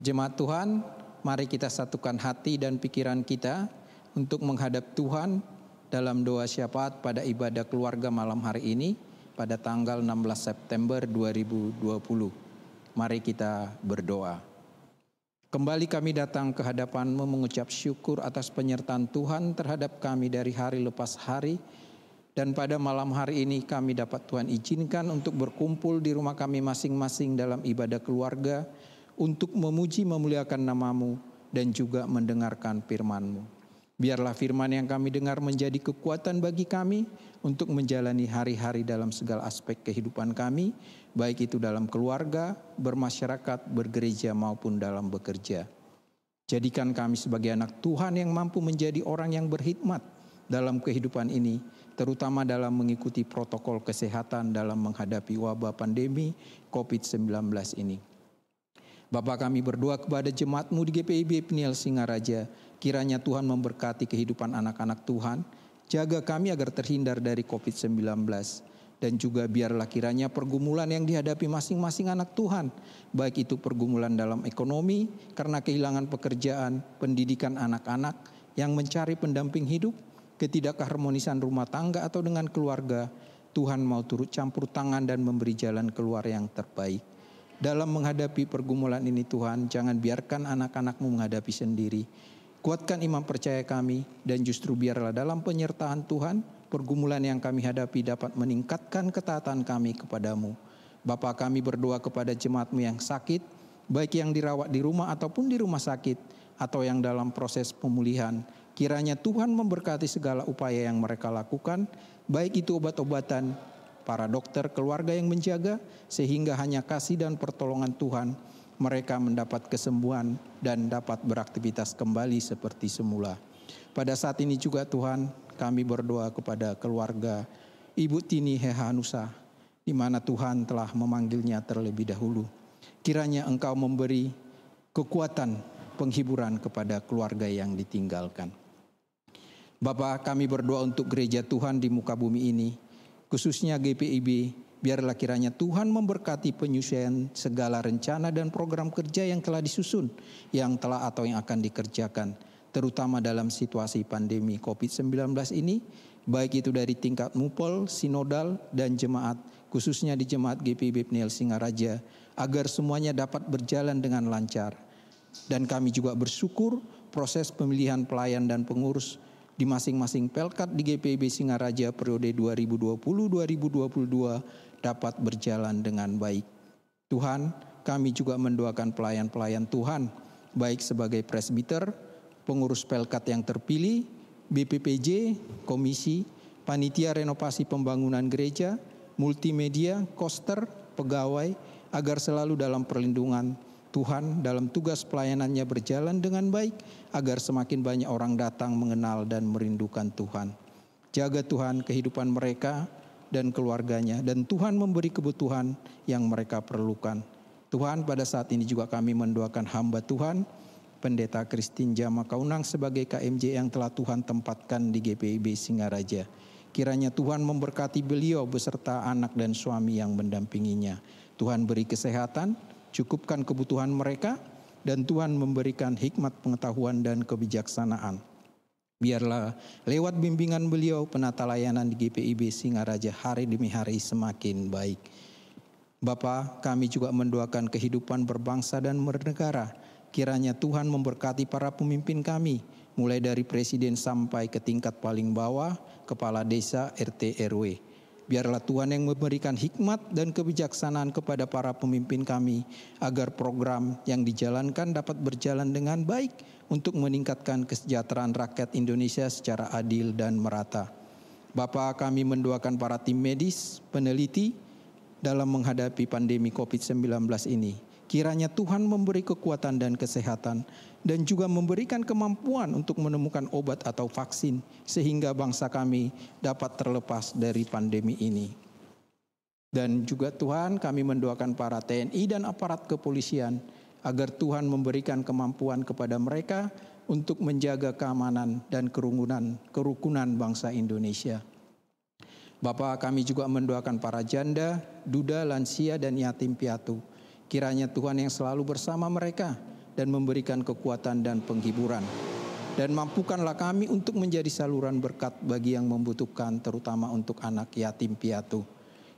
Jemaat Tuhan, mari kita satukan hati dan pikiran kita untuk menghadap Tuhan dalam doa syafaat pada ibadah keluarga malam hari ini pada tanggal 16 September 2020. Mari kita berdoa. Kembali kami datang ke hadapan-Mu mengucap syukur atas penyertaan Tuhan terhadap kami dari hari lepas hari. Dan pada malam hari ini kami dapat Tuhan izinkan untuk berkumpul di rumah kami masing-masing dalam ibadah keluarga untuk memuji memuliakan nama-Mu dan juga mendengarkan firman-Mu. Biarlah firman yang kami dengar menjadi kekuatan bagi kami untuk menjalani hari-hari dalam segala aspek kehidupan kami, baik itu dalam keluarga, bermasyarakat, bergereja maupun dalam bekerja. Jadikan kami sebagai anak Tuhan yang mampu menjadi orang yang berkhidmat dalam kehidupan ini, terutama dalam mengikuti protokol kesehatan dalam menghadapi wabah pandemi COVID-19 ini. Bapa, kami berdoa kepada jemaat-Mu di GPIB Peniel Singaraja, kiranya Tuhan memberkati kehidupan anak-anak Tuhan, jaga kami agar terhindar dari COVID-19, dan juga biarlah kiranya pergumulan yang dihadapi masing-masing anak Tuhan, baik itu pergumulan dalam ekonomi, karena kehilangan pekerjaan, pendidikan anak-anak, yang mencari pendamping hidup, ketidakharmonisan rumah tangga atau dengan keluarga, Tuhan mau turut campur tangan dan memberi jalan keluar yang terbaik. Dalam menghadapi pergumulan ini Tuhan, jangan biarkan anak-anak-Mu menghadapi sendiri. Kuatkan iman percaya kami, dan justru biarlah dalam penyertaan Tuhan, pergumulan yang kami hadapi dapat meningkatkan ketaatan kami kepadamu. Bapa, kami berdoa kepada jemaat-Mu yang sakit, baik yang dirawat di rumah ataupun di rumah sakit, atau yang dalam proses pemulihan. Kiranya Tuhan memberkati segala upaya yang mereka lakukan, baik itu obat-obatan, para dokter, keluarga yang menjaga, sehingga hanya kasih dan pertolongan Tuhan mereka mendapat kesembuhan dan dapat beraktivitas kembali seperti semula. Pada saat ini juga Tuhan, kami berdoa kepada keluarga Ibu Tini Hehanusa, di mana Tuhan telah memanggilnya terlebih dahulu. Kiranya Engkau memberi kekuatan penghiburan kepada keluarga yang ditinggalkan. Bapa, kami berdoa untuk gereja Tuhan di muka bumi ini, khususnya GPIB, biarlah kiranya Tuhan memberkati penyusuan segala rencana dan program kerja yang telah disusun, yang telah atau yang akan dikerjakan, terutama dalam situasi pandemi COVID-19 ini, baik itu dari tingkat mupol, sinodal, dan jemaat, khususnya di jemaat GPIB Peniel Singaraja, agar semuanya dapat berjalan dengan lancar. Dan kami juga bersyukur proses pemilihan pelayan dan pengurus di masing-masing pelkat di GPIB Singaraja periode 2020-2022 dapat berjalan dengan baik. Tuhan, kami juga mendoakan pelayan-pelayan Tuhan, baik sebagai presbiter, pengurus pelkat yang terpilih, BPPJ, komisi, panitia renovasi pembangunan gereja, multimedia, koster, pegawai, agar selalu dalam perlindungan Tuhan dalam tugas pelayanannya berjalan dengan baik, agar semakin banyak orang datang mengenal dan merindukan Tuhan. Jaga Tuhan kehidupan mereka dan keluarganya, dan Tuhan memberi kebutuhan yang mereka perlukan. Tuhan, pada saat ini juga kami mendoakan hamba Tuhan, Pendeta Christine Jama Kaunang sebagai KMJ yang telah Tuhan tempatkan di GPIB Singaraja. Kiranya Tuhan memberkati beliau beserta anak dan suami yang mendampinginya. Tuhan beri kesehatan, cukupkan kebutuhan mereka, dan Tuhan memberikan hikmat pengetahuan dan kebijaksanaan. Biarlah lewat bimbingan beliau penata layanan di GPIB Singaraja hari demi hari semakin baik. Bapa, kami juga mendoakan kehidupan berbangsa dan bernegara. Kiranya Tuhan memberkati para pemimpin kami, mulai dari presiden sampai ke tingkat paling bawah, kepala desa, RT, RW. Biarlah Tuhan yang memberikan hikmat dan kebijaksanaan kepada para pemimpin kami, agar program yang dijalankan dapat berjalan dengan baik untuk meningkatkan kesejahteraan rakyat Indonesia secara adil dan merata. Bapa, kami mendoakan para tim medis, peneliti dalam menghadapi pandemi COVID-19 ini. Kiranya Tuhan memberi kekuatan dan kesehatan, dan juga memberikan kemampuan untuk menemukan obat atau vaksin, sehingga bangsa kami dapat terlepas dari pandemi ini. Dan juga Tuhan, kami mendoakan para TNI dan aparat kepolisian, agar Tuhan memberikan kemampuan kepada mereka untuk menjaga keamanan dan kerukunan bangsa Indonesia. Bapa, kami juga mendoakan para janda, duda, lansia, dan yatim piatu. Kiranya Tuhan yang selalu bersama mereka, dan memberikan kekuatan dan penghiburan. Dan mampukanlah kami untuk menjadi saluran berkat bagi yang membutuhkan, terutama untuk anak yatim piatu.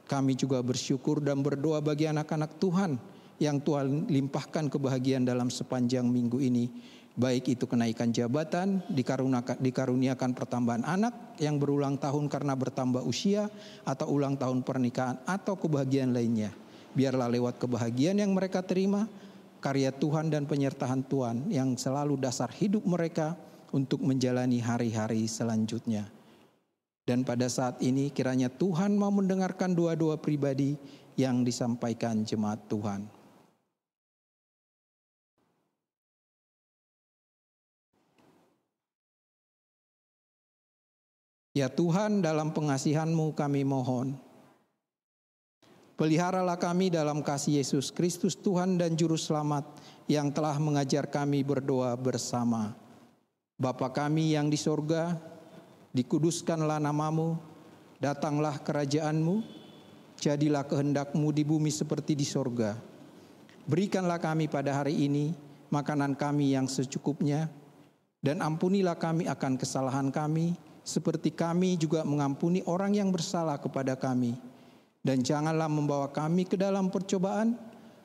Kami juga bersyukur dan berdoa bagi anak-anak Tuhan yang Tuhan limpahkan kebahagiaan dalam sepanjang minggu ini. Baik itu kenaikan jabatan, dikaruniakan pertambahan anak yang berulang tahun karena bertambah usia, atau ulang tahun pernikahan, atau kebahagiaan lainnya. Biarlah lewat kebahagiaan yang mereka terima, karya Tuhan dan penyertaan Tuhan yang selalu dasar hidup mereka untuk menjalani hari-hari selanjutnya. Dan pada saat ini kiranya Tuhan mau mendengarkan doa-doa pribadi yang disampaikan jemaat Tuhan. Ya Tuhan, dalam pengasihan-Mu kami mohon, peliharalah kami dalam kasih Yesus Kristus Tuhan dan Juru Selamat yang telah mengajar kami berdoa bersama. Bapa kami yang di sorga, dikuduskanlah nama-Mu, datanglah kerajaan-Mu, jadilah kehendak-Mu di bumi seperti di sorga. Berikanlah kami pada hari ini makanan kami yang secukupnya, dan ampunilah kami akan kesalahan kami, seperti kami juga mengampuni orang yang bersalah kepada kami. Dan janganlah membawa kami ke dalam percobaan,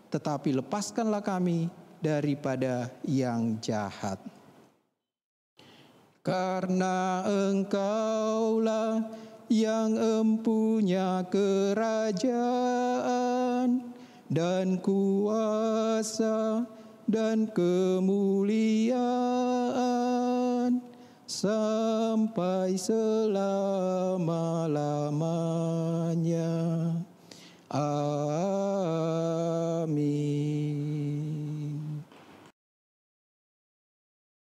tetapi lepaskanlah kami daripada yang jahat. Karena Engkaulah yang empunya kerajaan dan kuasa dan kemuliaan sampai selama-lamanya.